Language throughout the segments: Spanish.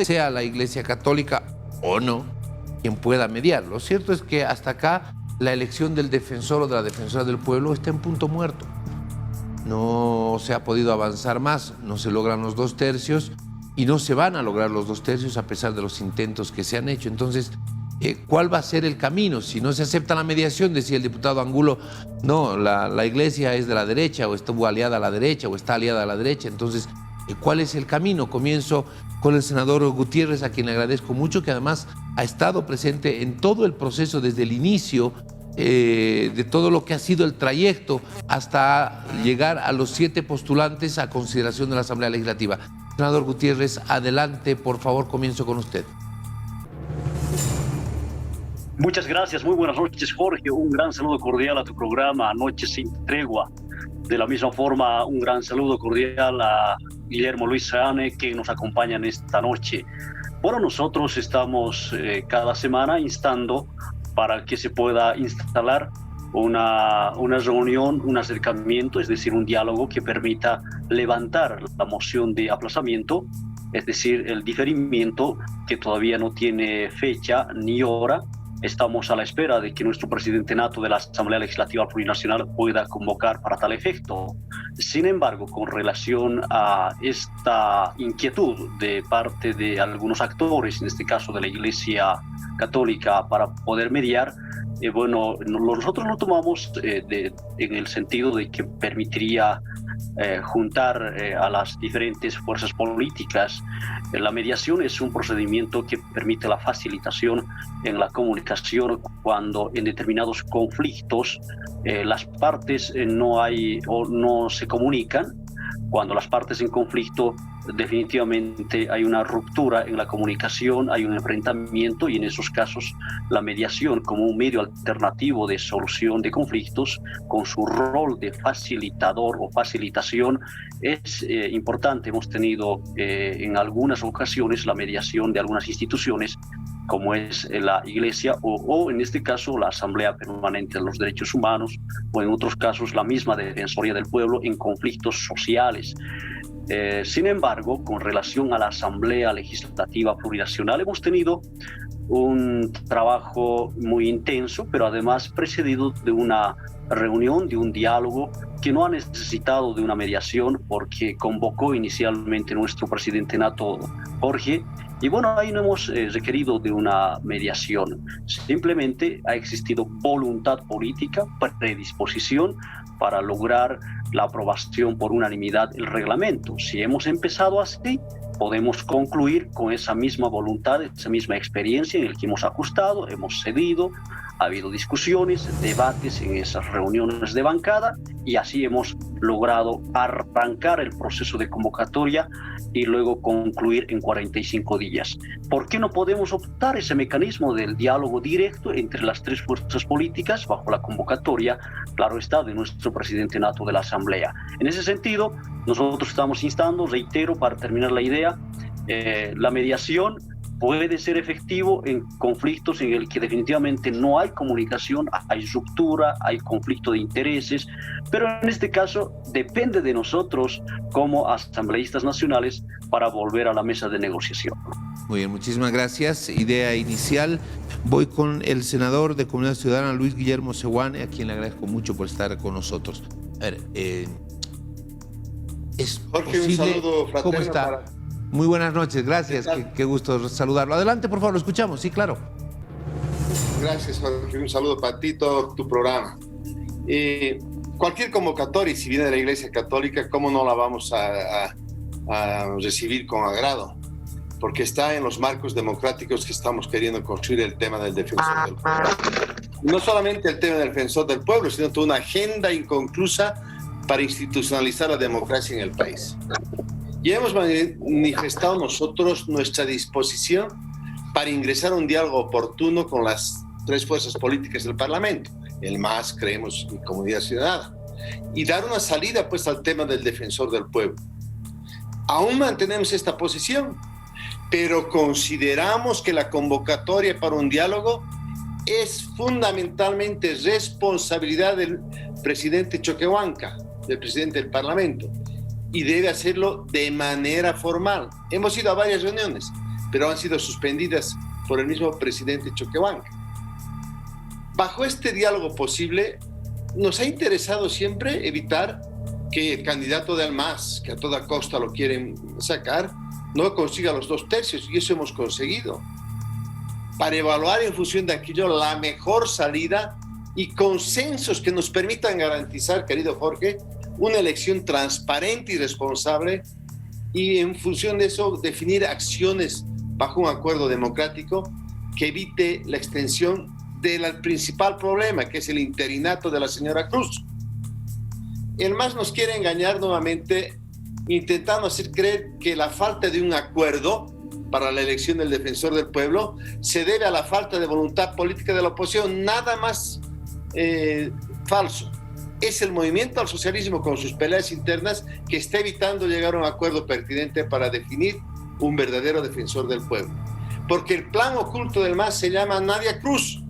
sea la Iglesia Católica o no quien pueda mediar. Lo cierto es que hasta acá la elección del defensor o de la defensora del pueblo está en punto muerto. No se ha podido avanzar más, no se logran los 2/3 y no se van a lograr los 2/3 a pesar de los intentos que se han hecho. Entonces, ¿cuál va a ser el camino? Si no se acepta la mediación, decía el diputado Angulo, no, la Iglesia es de la derecha o estuvo aliada a la derecha o está aliada a la derecha. Entonces, ¿cuál es el camino? Comienzo con el senador Gutiérrez, a quien le agradezco mucho, que además ha estado presente en todo el proceso desde el inicio de todo lo que ha sido el trayecto hasta llegar a los 7 postulantes a consideración de la Asamblea Legislativa. Senador Gutiérrez, adelante, por favor, comienzo con usted. Muchas gracias, muy buenas noches, Jorge. Un gran saludo cordial a tu programa Noches sin Tregua. De la misma forma, un gran saludo cordial a Guillermo Luis Seane, que nos acompaña en esta noche. Bueno, nosotros estamos cada semana instando para que se pueda instalar una reunión, un acercamiento, es decir, un diálogo que permita levantar la moción de aplazamiento, es decir, el diferimiento que todavía no tiene fecha ni hora. Estamos a la espera de que nuestro presidente nato de la Asamblea Legislativa Plurinacional pueda convocar para tal efecto. Sin embargo, con relación a esta inquietud de parte de algunos actores, en este caso de la Iglesia Católica, para poder mediar, bueno, nosotros lo tomamos en el sentido de que permitiría juntar a las diferentes fuerzas políticas. La mediación es un procedimiento que permite la facilitación en la comunicación cuando en determinados conflictos las partes no se comunican. Cuando las partes en conflicto definitivamente hay una ruptura en la comunicación, hay un enfrentamiento, y en esos casos la mediación como un medio alternativo de solución de conflictos, con su rol de facilitador o facilitación, es importante. Hemos tenido en algunas ocasiones la mediación de algunas instituciones, como es la Iglesia o en este caso la Asamblea Permanente de los Derechos Humanos, o en otros casos la misma Defensoría del Pueblo en conflictos sociales. Sin embargo, con relación a la Asamblea Legislativa Plurinacional, hemos tenido un trabajo muy intenso, pero además precedido de una reunión, de un diálogo que no ha necesitado de una mediación, porque convocó inicialmente nuestro presidente nato, Jorge, y bueno, ahí no hemos requerido de una mediación. Simplemente ha existido voluntad política, predisposición para lograr la aprobación por unanimidad del reglamento. Si hemos empezado así, podemos concluir con esa misma voluntad, esa misma experiencia en la que hemos ajustado, hemos cedido, ha habido discusiones, debates en esas reuniones de bancada, y así hemos logrado arrancar el proceso de convocatoria y luego concluir en 45 días. ¿Por qué no podemos optar ese mecanismo del diálogo directo entre las 3 fuerzas políticas bajo la convocatoria, claro está, de nuestro presidente nato de la Asamblea? En ese sentido, nosotros estamos instando, reitero, para terminar la idea, la mediación puede ser efectivo en conflictos en el que definitivamente no hay comunicación, hay ruptura, hay conflicto de intereses, pero en este caso depende de nosotros como asambleístas nacionales para volver a la mesa de negociación. Muy bien, muchísimas gracias. Idea inicial. Voy con el senador de Comunidad Ciudadana, Luis Guillermo Sewane, a quien le agradezco mucho por estar con nosotros. A ver, ¿es Jorge, posible? un saludo fraterno. ¿Cómo está? Muy buenas noches, gracias, qué gusto saludarlo. Adelante, por favor, lo escuchamos, sí, claro. Gracias, Jorge, un saludo para ti, todo tu programa. Cualquier convocatoria, si viene de la Iglesia Católica, ¿cómo no la vamos a recibir con agrado? Porque está en los marcos democráticos que estamos queriendo construir el tema del defensor del pueblo. No solamente el tema del defensor del pueblo, sino toda una agenda inconclusa para institucionalizar la democracia en el país. Y hemos manifestado nosotros nuestra disposición para ingresar a un diálogo oportuno con las 3 fuerzas políticas del Parlamento, el MAS, creemos, y Comunidad Ciudadana, y dar una salida pues al tema del defensor del pueblo. Aún mantenemos esta posición, pero consideramos que la convocatoria para un diálogo es fundamentalmente responsabilidad del presidente Choquehuanca, del presidente del Parlamento, y debe hacerlo de manera formal. Hemos ido a varias reuniones, pero han sido suspendidas por el mismo presidente Choquehuanca. Bajo este diálogo posible, nos ha interesado siempre evitar que el candidato del MAS, que a toda costa lo quieren sacar, no consiga los 2 tercios, y eso hemos conseguido. Para evaluar en función de aquello la mejor salida y consensos que nos permitan garantizar, querido Jorge, una elección transparente y responsable, y en función de eso definir acciones bajo un acuerdo democrático que evite la extensión del principal problema, que es el interinato de la señora Cruz. El MAS nos quiere engañar nuevamente, intentando hacer creer que la falta de un acuerdo para la elección del defensor del pueblo se debe a la falta de voluntad política de la oposición. Nada más falso. Es el movimiento al socialismo con sus peleas internas que está evitando llegar a un acuerdo pertinente para definir un verdadero defensor del pueblo. Porque el plan oculto del MAS se llama Nadia Cruz.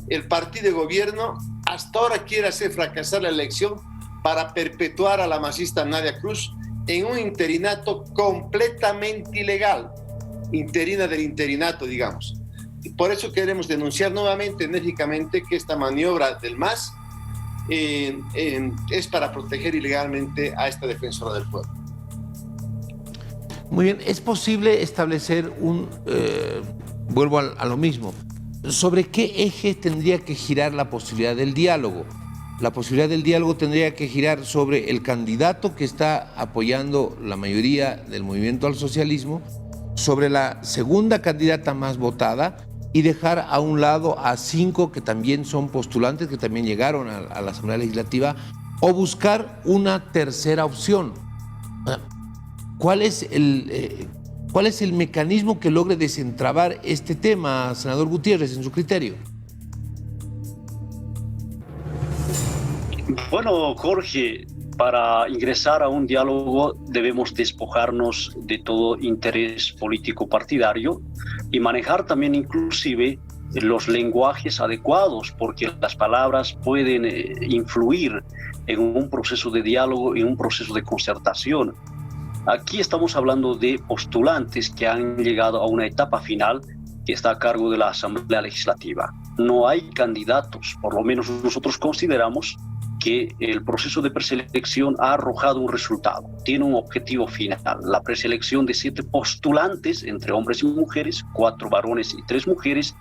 El partido de gobierno hasta ahora quiere hacer fracasar la elección para perpetuar a la masista Nadia Cruz en un interinato completamente ilegal, interina del interinato, digamos. Y por eso queremos denunciar nuevamente, enérgicamente, que esta maniobra del MAS es para proteger ilegalmente a esta defensora del pueblo. Muy bien, ¿es posible establecer vuelvo a lo mismo, sobre qué eje tendría que girar la posibilidad del diálogo? La posibilidad del diálogo tendría que girar sobre el candidato que está apoyando la mayoría del movimiento al socialismo, sobre la segunda candidata más votada, y dejar a un lado a 5 que también son postulantes, que también llegaron a la Asamblea Legislativa, o buscar una tercera opción. ¿Cuál es el mecanismo que logre desentrabar este tema, senador Gutiérrez, en su criterio? Bueno, Jorge, para ingresar a un diálogo debemos despojarnos de todo interés político partidario y manejar también inclusive los lenguajes adecuados, porque las palabras pueden influir en un proceso de diálogo, en un proceso de concertación. Aquí estamos hablando de postulantes que han llegado a una etapa final que está a cargo de la Asamblea Legislativa. No hay candidatos, por lo menos nosotros consideramos que el proceso de preselección ha arrojado un resultado, tiene un objetivo final, la preselección de 7 postulantes entre hombres y mujeres, 4 varones y 3 mujeres,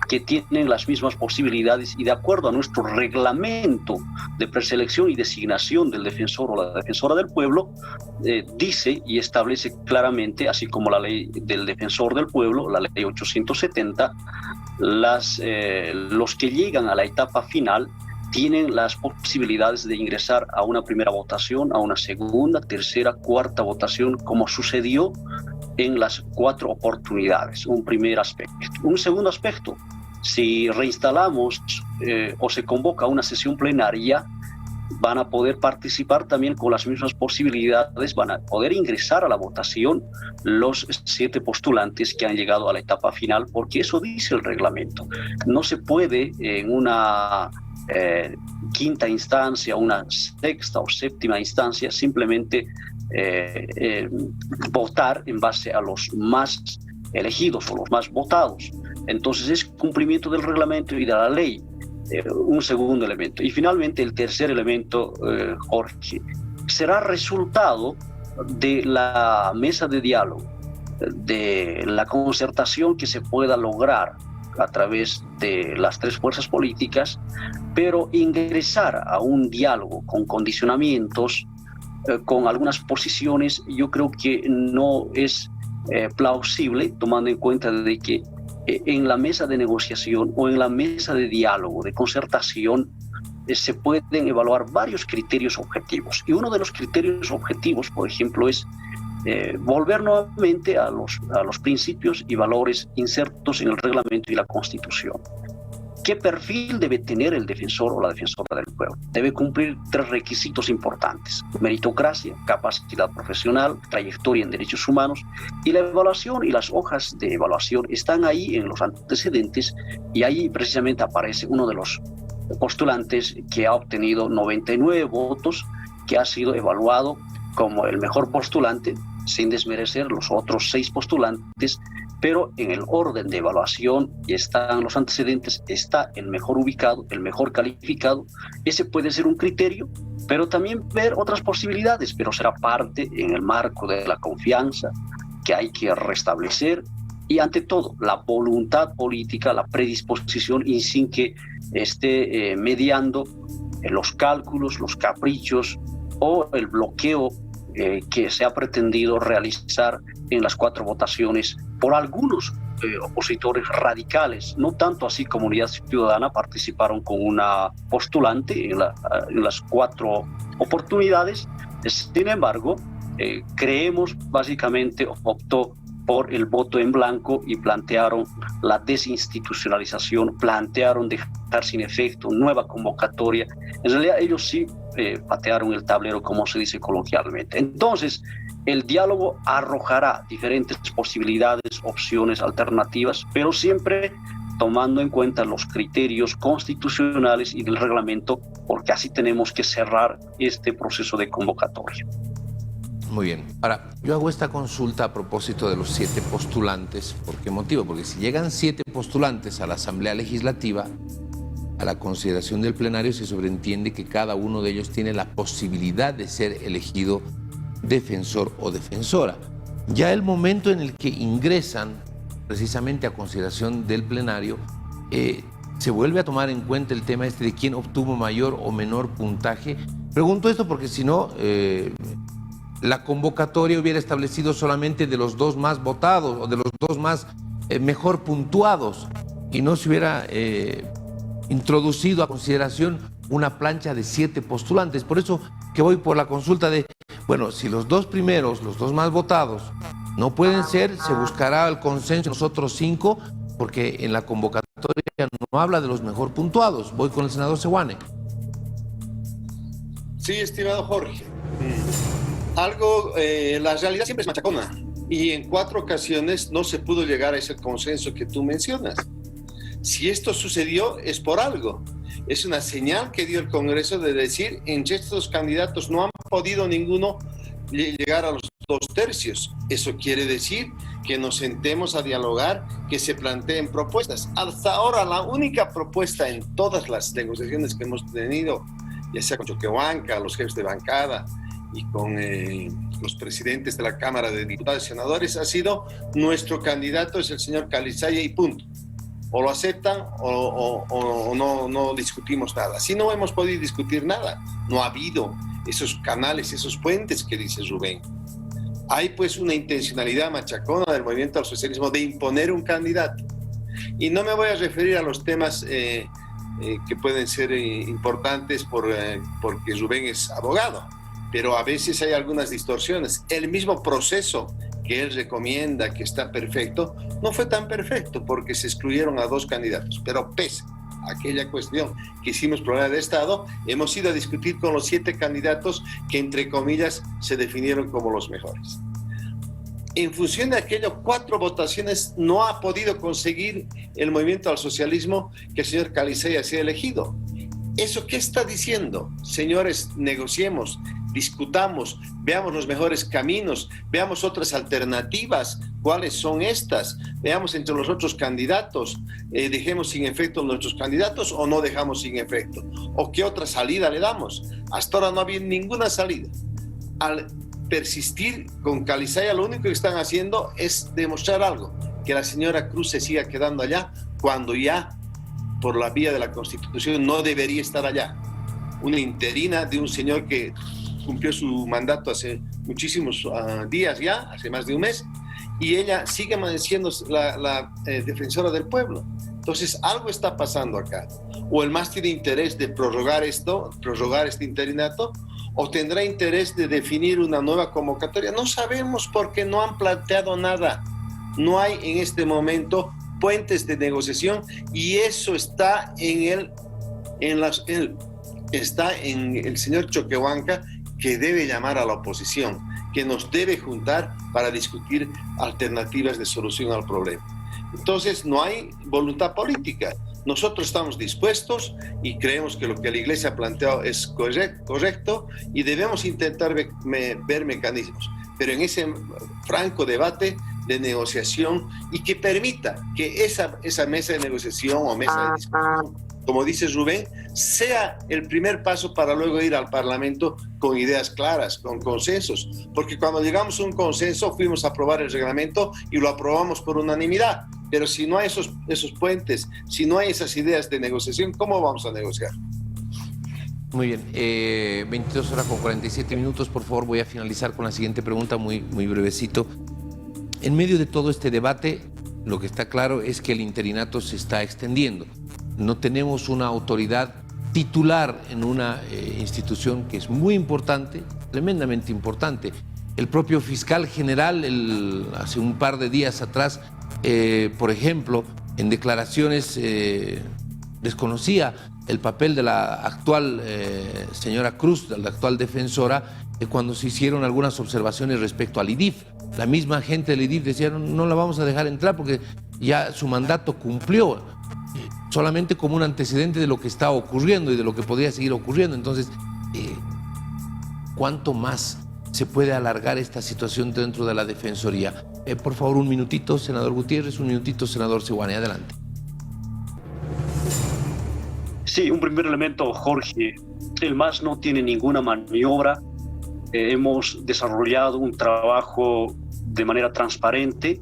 que tienen las mismas posibilidades y de acuerdo a nuestro reglamento de preselección y designación del defensor o la defensora del pueblo, dice y establece claramente, así como la ley del defensor del pueblo, la ley 870, los que llegan a la etapa final tienen las posibilidades de ingresar a una primera votación, a una segunda, tercera, cuarta votación, como sucedió en las 4 oportunidades. Un primer aspecto. Un segundo aspecto, si reinstalamos o se convoca una sesión plenaria, van a poder participar también con las mismas posibilidades, van a poder ingresar a la votación los 7 postulantes que han llegado a la etapa final, porque eso dice el reglamento. No se puede en una quinta instancia, una sexta o séptima instancia, simplemente votar en base a los más elegidos o los más votados. Entonces es cumplimiento del reglamento y de la ley. Un segundo elemento. Y finalmente el tercer elemento, Jorge, será resultado de la mesa de diálogo, de la concertación que se pueda lograr a través de las 3 fuerzas políticas, pero ingresar a un diálogo con condicionamientos, con algunas posiciones, yo creo que no es plausible, tomando en cuenta de que en la mesa de negociación o en la mesa de diálogo, de concertación, se pueden evaluar varios criterios objetivos. Y uno de los criterios objetivos, por ejemplo, es volver nuevamente a los principios y valores insertos en el reglamento y la Constitución. ¿Qué perfil debe tener el defensor o la defensora del pueblo? Debe cumplir 3 requisitos importantes: meritocracia, capacidad profesional, trayectoria en derechos humanos, y la evaluación y las hojas de evaluación están ahí en los antecedentes, y ahí precisamente aparece uno de los postulantes que ha obtenido 99 votos, que ha sido evaluado como el mejor postulante, sin desmerecer los otros 6 postulantes pero en el orden de evaluación están los antecedentes, está el mejor ubicado, el mejor calificado. Ese puede ser un criterio, pero también ver otras posibilidades, pero será parte en el marco de la confianza que hay que restablecer y ante todo la voluntad política, la predisposición y sin que esté mediando los cálculos, los caprichos o el bloqueo que se ha pretendido realizar en las 4 votaciones por algunos opositores radicales, no tanto así Comunidad Ciudadana participaron con una postulante en las 4 oportunidades. Sin embargo, creemos básicamente optó por el voto en blanco y plantearon la desinstitucionalización, plantearon dejar sin efecto nueva convocatoria. En realidad ellos sí patearon el tablero, como se dice coloquialmente. Entonces, el diálogo arrojará diferentes posibilidades, opciones, alternativas, pero siempre tomando en cuenta los criterios constitucionales y del reglamento, porque así tenemos que cerrar este proceso de convocatoria. Muy bien. Ahora, yo hago esta consulta a propósito de los 7 postulantes. ¿Por qué motivo? Porque si llegan 7 postulantes a la Asamblea Legislativa, a la consideración del plenario se sobreentiende que cada uno de ellos tiene la posibilidad de ser elegido defensor o defensora. Ya el momento en el que ingresan precisamente a consideración del plenario, se vuelve a tomar en cuenta el tema de quién obtuvo mayor o menor puntaje. Pregunto esto porque si no, la convocatoria hubiera establecido solamente de los 2 más votados o de los 2 más mejor puntuados y no se hubiera introducido a consideración una plancha de 7 postulantes. Por eso que voy por la consulta de, bueno, si los 2 primeros, los 2 más votados, no pueden ser, se buscará el consenso de los otros 5, porque en la convocatoria no habla de los mejor puntuados. Voy con el senador Sewane. Sí, estimado Jorge. La realidad siempre es machacona y en 4 ocasiones no se pudo llegar a ese consenso que tú mencionas. Si esto sucedió es por algo. Es una señal que dio el Congreso de decir, entre estos candidatos no han podido ninguno llegar a los 2/3. Eso quiere decir que nos sentemos a dialogar, que se planteen propuestas. Hasta ahora la única propuesta en todas las negociaciones que hemos tenido, ya sea con Choquehuanca, los jefes de bancada y con los presidentes de la Cámara de Diputados y Senadores, ha sido nuestro candidato es el señor Calizaya y punto. O lo aceptan o no discutimos nada. Si no hemos podido discutir nada, no ha habido esos canales, esos puentes que dice Rubén. Hay pues una intencionalidad machacona del movimiento al socialismo de imponer un candidato. Y no me voy a referir a los temas que pueden ser importantes porque Rubén es abogado, pero a veces hay algunas distorsiones. El mismo proceso que él recomienda que está perfecto, no fue tan perfecto porque se excluyeron a 2 candidatos, pero pese a aquella cuestión que hicimos problema de Estado, hemos ido a discutir con los 7 candidatos que entre comillas se definieron como los mejores. En función de aquellas 4 votaciones no ha podido conseguir el movimiento al socialismo que el señor Calizaya sea elegido. ¿Eso qué está diciendo? Señores, negociemos, discutamos, veamos los mejores caminos, veamos otras alternativas, cuáles son estas, veamos entre los otros candidatos, dejemos sin efecto nuestros candidatos o no dejamos sin efecto, o qué otra salida le damos. Hasta ahora no había ninguna salida. Al persistir con Calizaya, lo único que están haciendo es demostrar algo, que la señora Cruz se siga quedando allá cuando ya por la vía de la Constitución no debería estar allá. Una interina de un señor que cumplió su mandato hace muchísimos días ya, hace más de un mes, y ella sigue siendo la defensora del pueblo. Entonces, algo está pasando acá. O el MAS tiene interés de prorrogar este interinato, o tendrá interés de definir una nueva convocatoria. No sabemos porque no han planteado nada. No hay en este momento puentes de negociación y eso está está en el señor Choquehuanca, que debe llamar a la oposición, que nos debe juntar para discutir alternativas de solución al problema. Entonces no hay voluntad política. Nosotros estamos dispuestos y creemos que lo que la Iglesia ha planteado es correcto y debemos intentar ver mecanismos. Pero en ese franco debate de negociación y que permita que esa mesa de negociación o mesa de discusión, como dice Rubén, sea el primer paso para luego ir al Parlamento con ideas claras, con consensos. Porque cuando llegamos a un consenso, fuimos a aprobar el reglamento y lo aprobamos por unanimidad. Pero si no hay esos puentes, si no hay esas ideas de negociación, ¿cómo vamos a negociar? Muy bien, 22 horas con 47 minutos, por favor, voy a finalizar con la siguiente pregunta, muy brevecito. En medio de todo este debate, lo que está claro es que el interinato se está extendiendo. No tenemos una autoridad titular en una institución que es muy importante, tremendamente importante. El propio fiscal general, hace un par de días atrás, por ejemplo, en declaraciones desconocía el papel de la actual señora Cruz, de la actual defensora, cuando se hicieron algunas observaciones respecto al IDIF. La misma gente del IDIF decía, no la vamos a dejar entrar porque ya su mandato cumplió, solamente como un antecedente de lo que estaba ocurriendo y de lo que podría seguir ocurriendo. Entonces, ¿cuánto más se puede alargar esta situación dentro de la Defensoría? Por favor, un minutito, senador Gutiérrez, un minutito, senador Sewane, adelante. Sí, un primer elemento, Jorge. El MAS no tiene ninguna maniobra. Hemos desarrollado un trabajo de manera transparente.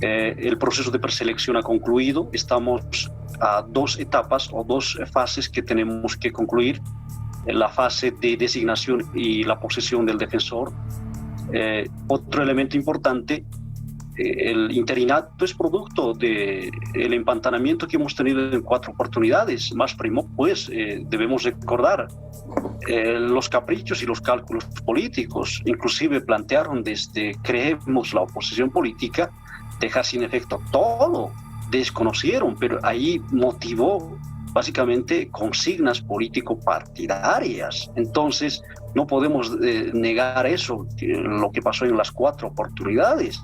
El proceso de preselección ha concluido. Estamos a 2 etapas o 2 fases que tenemos que concluir. La fase de designación y la posesión del defensor. Otro elemento importante, el interinato es producto del empantanamiento que hemos tenido en 4 oportunidades. Más primo, pues debemos recordar los caprichos y los cálculos políticos. Inclusive plantearon desde, creemos, la oposición política, dejar sin efecto todo. Desconocieron, pero ahí motivó básicamente consignas político-partidarias. Entonces, no podemos negar eso, lo que pasó en las 4 oportunidades.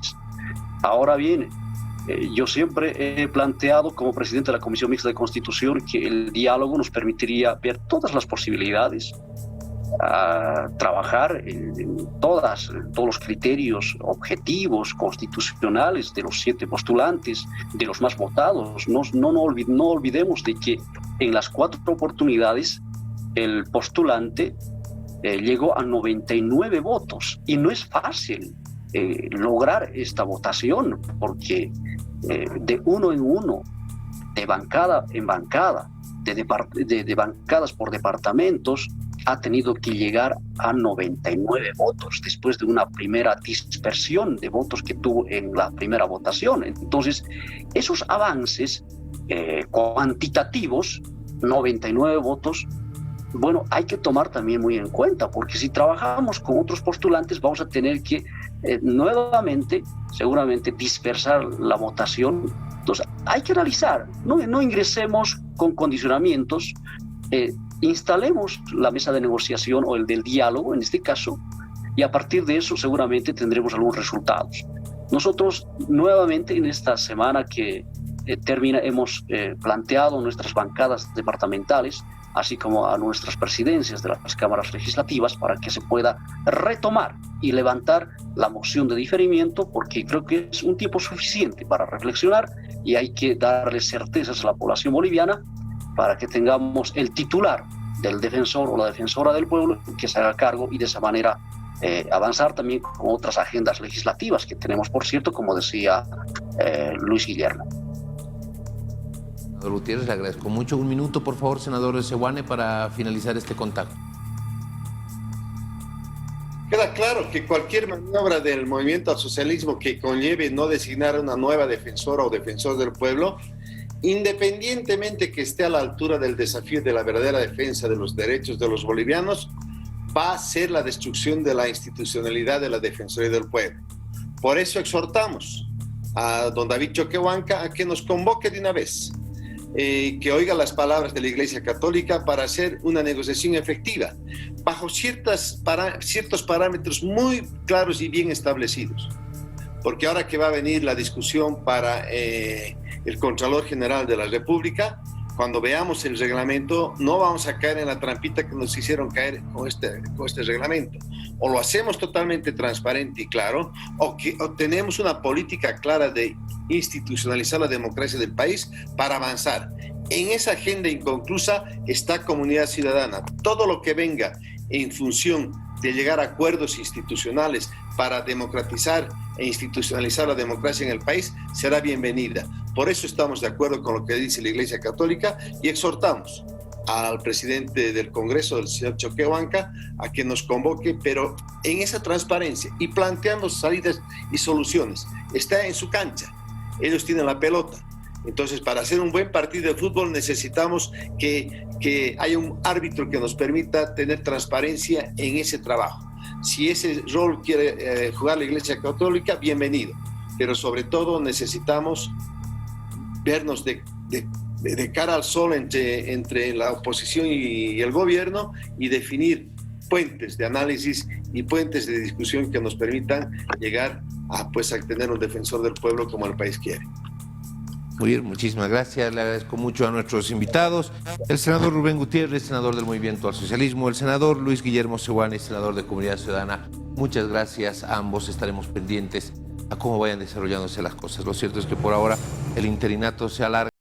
Ahora bien, yo siempre he planteado como presidente de la Comisión Mixta de Constitución que el diálogo nos permitiría ver todas las posibilidades, trabajar en todos los criterios objetivos constitucionales de los 7 postulantes, de los más votados. No olvidemos de que en las 4 oportunidades el postulante llegó a 99 votos y no es fácil lograr esta votación, porque de uno en uno, de bancada en bancada, de bancadas por departamentos, ha tenido que llegar a 99 votos después de una primera dispersión de votos que tuvo en la primera votación. Entonces, esos avances cuantitativos, 99 votos, bueno, hay que tomar también muy en cuenta, porque si trabajamos con otros postulantes vamos a tener que nuevamente, seguramente, dispersar la votación. Entonces, hay que analizar, no ingresemos con condicionamientos, instalemos la mesa de negociación o el del diálogo, en este caso, y a partir de eso seguramente tendremos algunos resultados. Nosotros, nuevamente, en esta semana que termina, hemos planteado nuestras bancadas departamentales, así como a nuestras presidencias de las cámaras legislativas, para que se pueda retomar y levantar la moción de diferimiento, porque creo que es un tiempo suficiente para reflexionar y hay que darle certezas a la población boliviana para que tengamos el titular del defensor o la defensora del pueblo que se haga cargo y de esa manera avanzar también con otras agendas legislativas que tenemos, por cierto, como decía Luis Guillermo. Senador Gutiérrez, le agradezco mucho. Un minuto, por favor, senador Sewane, para finalizar este contacto. Queda claro que cualquier maniobra del movimiento al socialismo que conlleve no designar una nueva defensora o defensor del pueblo, independientemente que esté a la altura del desafío de la verdadera defensa de los derechos de los bolivianos, va a ser la destrucción de la institucionalidad de la Defensoría del Pueblo. Por eso exhortamos a don David Choquehuanca a que nos convoque de una vez, que oiga las palabras de la Iglesia Católica para hacer una negociación efectiva, bajo ciertos parámetros muy claros y bien establecidos. Porque ahora que va a venir la discusión para el Contralor General de la República, cuando veamos el reglamento, no vamos a caer en la trampita que nos hicieron caer con este reglamento. O lo hacemos totalmente transparente y claro, o tenemos una política clara de institucionalizar la democracia del país para avanzar. En esa agenda inconclusa está comunidad ciudadana. Todo lo que venga en función de llegar a acuerdos institucionales para democratizar e institucionalizar la democracia en el país será bienvenida. Por eso estamos de acuerdo con lo que dice la Iglesia Católica y exhortamos al presidente del Congreso, el señor Choquehuanca, a que nos convoque, pero en esa transparencia y planteando salidas y soluciones. Está en su cancha, ellos tienen la pelota. Entonces, para hacer un buen partido de fútbol necesitamos que haya un árbitro que nos permita tener transparencia en ese trabajo. Si ese rol quiere jugar la Iglesia Católica, bienvenido. Pero sobre todo necesitamos vernos de cara al sol entre la oposición y el gobierno y definir puentes de análisis y puentes de discusión que nos permitan llegar a tener un defensor del pueblo como el país quiere. Muy bien, muchísimas gracias. Le agradezco mucho a nuestros invitados. El senador Rubén Gutiérrez, senador del Movimiento al Socialismo, el senador Luis Guillermo Seoane, senador de Comunidad Ciudadana. Muchas gracias a ambos. Estaremos pendientes a cómo vayan desarrollándose las cosas. Lo cierto es que por ahora el interinato se alarga.